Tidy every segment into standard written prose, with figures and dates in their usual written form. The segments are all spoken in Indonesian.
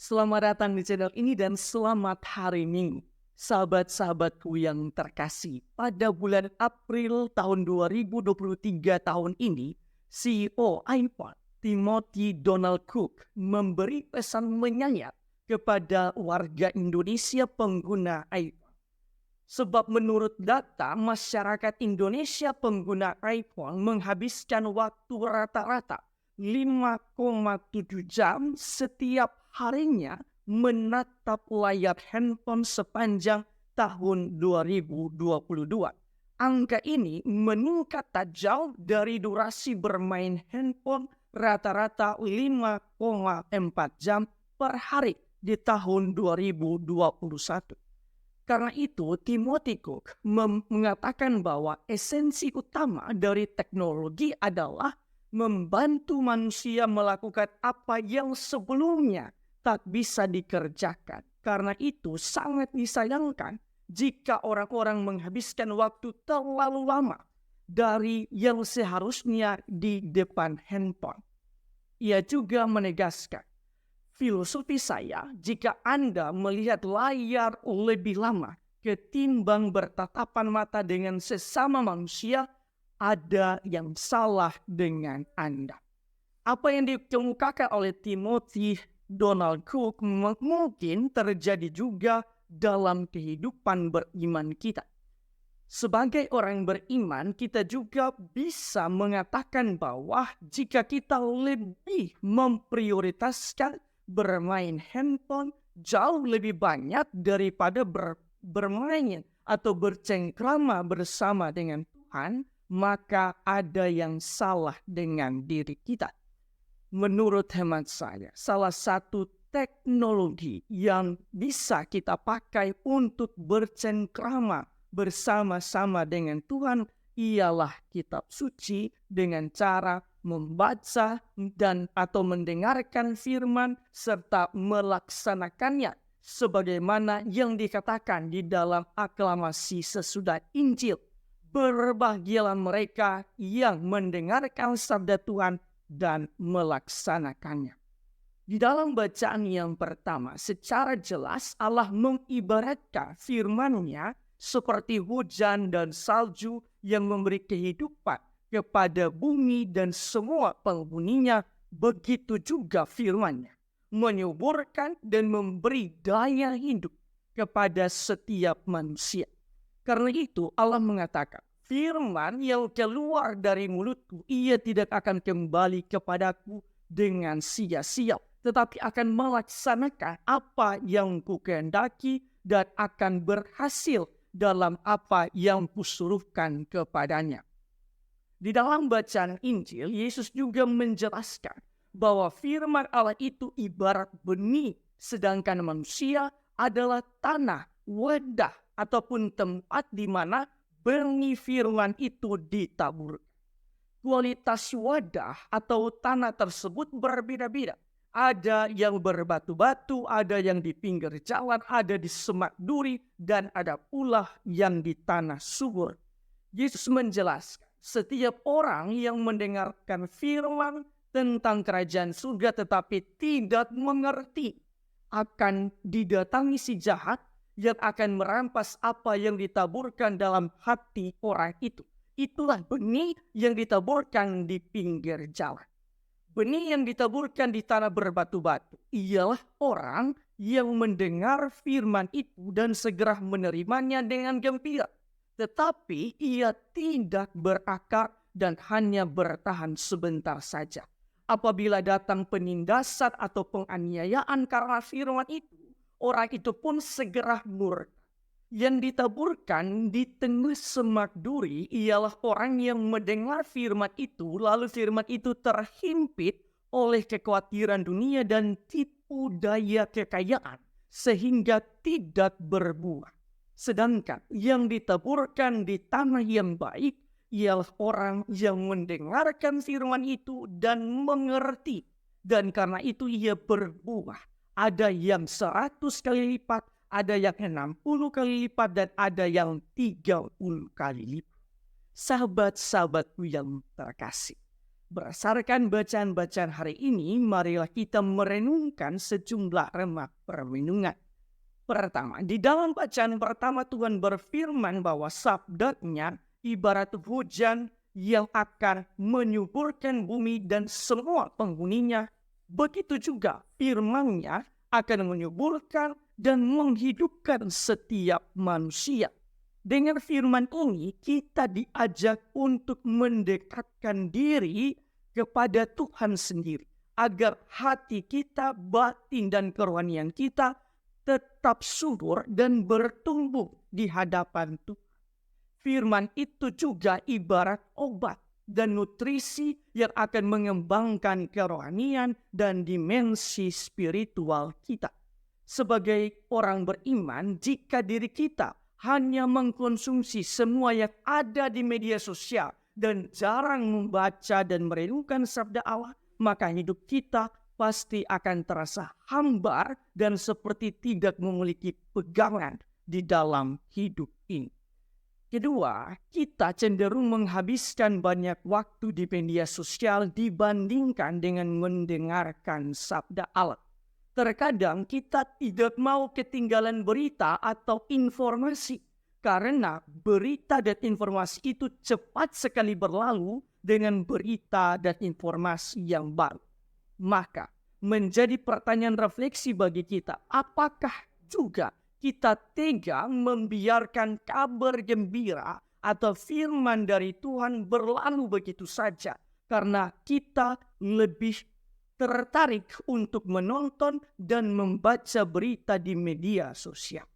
Selamat datang di channel ini dan selamat hari Minggu. Sahabat-sahabatku yang terkasih, pada bulan April tahun 2023 tahun ini, CEO iPhone, Timothy Donald Cook, memberi pesan menyayat kepada warga Indonesia pengguna iPhone. Sebab menurut data, masyarakat Indonesia pengguna iPhone menghabiskan waktu rata-rata 5,7 jam setiap harinya menatap layar handphone sepanjang tahun 2022. Angka ini meningkat tak jauh dari durasi bermain handphone rata-rata 5,4 jam per hari di tahun 2021. Karena itu, Timothy Cook mengatakan bahwa esensi utama dari teknologi adalah membantu manusia melakukan apa yang sebelumnya tak bisa dikerjakan. Karena itu, sangat disayangkan jika orang-orang menghabiskan waktu terlalu lama dari yang seharusnya di depan handphone. Ia juga menegaskan, filosofi saya, jika Anda melihat layar lebih lama ketimbang bertatapan mata dengan sesama manusia, ada yang salah dengan Anda. Apa yang dikemukakan oleh Timothy Donald Cook mungkin terjadi juga dalam kehidupan beriman kita. Sebagai orang beriman, kita juga bisa mengatakan bahwa jika kita lebih memprioritaskan bermain handphone jauh lebih banyak daripada bermain atau bercengkrama bersama dengan Tuhan, maka ada yang salah dengan diri kita. Menurut hemat saya, salah satu teknologi yang bisa kita pakai untuk bercengkrama bersama-sama dengan Tuhan ialah kitab suci dengan cara membaca dan atau mendengarkan firman serta melaksanakannya sebagaimana yang dikatakan di dalam aklamasi sesudah Injil. Berbahagialah mereka yang mendengarkan sabda Tuhan dan melaksanakannya. Di dalam bacaan yang pertama, secara jelas Allah mengibaratkan firman-Nya seperti hujan dan salju yang memberi kehidupan kepada bumi dan semua penghuninya. Begitu juga firman-Nya menyuburkan dan memberi daya hidup kepada setiap manusia. Karena itu Allah mengatakan, firman yang keluar dari mulutku, ia tidak akan kembali kepadaku dengan sia-sia, tetapi akan melaksanakan apa yang kukehendaki dan akan berhasil dalam apa yang kusuruhkan kepadanya. Di dalam bacaan Injil, Yesus juga menjelaskan bahwa firman Allah itu ibarat benih, sedangkan manusia adalah tanah, wadah, ataupun tempat di mana benih firman itu ditabur. Kualitas wadah atau tanah tersebut berbeda-beda. Ada yang berbatu-batu, ada yang di pinggir jalan, ada di semak duri, dan ada pula yang di tanah subur. Yesus menjelaskan, setiap orang yang mendengarkan firman tentang kerajaan surga tetapi tidak mengerti, akan didatangi si jahat yang akan merampas apa yang ditaburkan dalam hati orang itu. Itulah benih yang ditaburkan di pinggir jalan. Benih yang ditaburkan di tanah berbatu-batu ialah orang yang mendengar firman itu dan segera menerimanya dengan gembira. Tetapi ia tidak berakar dan hanya bertahan sebentar saja. Apabila datang penindasan atau penganiayaan karena firman itu, orang itu pun segera murka. Yang ditaburkan di tengah semak duri ialah orang yang mendengar firman itu, lalu firman itu terhimpit oleh kekhawatiran dunia dan tipu daya kekayaan, sehingga tidak berbuah. Sedangkan yang ditaburkan di tanah yang baik ialah orang yang mendengarkan firman itu dan mengerti. Dan karena itu ia berbuah. Ada yang 100 kali lipat, ada yang 60 kali lipat, dan ada yang 30 kali lipat. Sahabat-sahabatku yang terkasih, Berdasarkan bacaan-bacaan hari ini, marilah kita merenungkan sejumlah remak permenungan. Pertama, di dalam bacaan pertama Tuhan berfirman bahwa sabdanya ibarat hujan yang akan menyuburkan bumi dan semua penghuninya. Begitu juga firman-Nya akan menyuburkan dan menghidupkan setiap manusia. Dengan firman ini kita diajak untuk mendekatkan diri kepada Tuhan sendiri, agar hati kita, batin dan kerohanian kita tetap subur dan bertumbuh di hadapan Tuhan. Firman itu juga ibarat obat dan nutrisi yang akan mengembangkan kerohanian dan dimensi spiritual kita. Sebagai orang beriman, jika diri kita hanya mengkonsumsi semua yang ada di media sosial dan jarang membaca dan merenungkan sabda Allah, maka hidup kita pasti akan terasa hambar dan seperti tidak memiliki pegangan di dalam hidup ini. Kedua, kita cenderung menghabiskan banyak waktu di media sosial dibandingkan dengan mendengarkan sabda Allah. Terkadang kita tidak mau ketinggalan berita atau informasi, karena berita dan informasi itu cepat sekali berlalu dengan berita dan informasi yang baru. Maka menjadi pertanyaan refleksi bagi kita, apakah juga kita tega membiarkan kabar gembira atau firman dari Tuhan berlalu begitu saja karena kita lebih tertarik untuk menonton dan membaca berita di media sosial.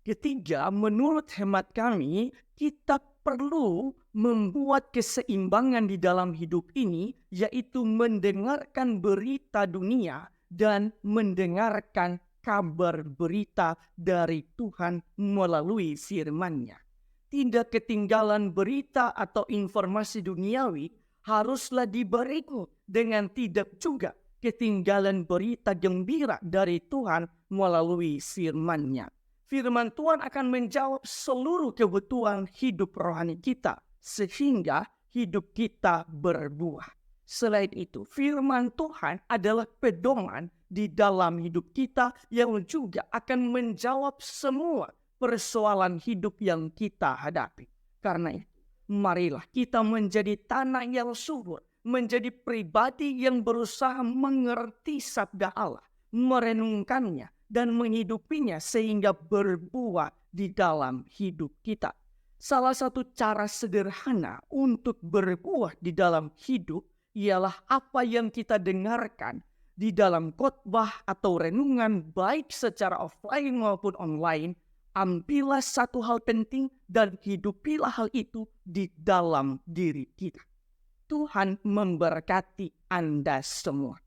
Ketiga, menurut hemat kami, kita perlu membuat keseimbangan di dalam hidup ini, yaitu mendengarkan berita dunia dan mendengarkan kabar berita dari Tuhan melalui firman-Nya. Tidak ketinggalan berita atau informasi duniawi haruslah diberikan dengan tidak juga ketinggalan berita gembira dari Tuhan melalui firman-Nya. Firman Tuhan akan menjawab seluruh kebutuhan hidup rohani kita sehingga hidup kita berbuah. Selain itu, firman Tuhan adalah pedoman di dalam hidup kita yang juga akan menjawab semua persoalan hidup yang kita hadapi. Karena itu, marilah kita menjadi tanah yang subur, menjadi pribadi yang berusaha mengerti sabda Allah, merenungkannya, dan menghidupinya sehingga berbuah di dalam hidup kita. Salah satu cara sederhana untuk berbuah di dalam hidup ialah apa yang kita dengarkan di dalam khotbah atau renungan baik secara offline maupun online. Ambillah satu hal penting dan hidupilah hal itu di dalam diri kita. Tuhan memberkati Anda semua.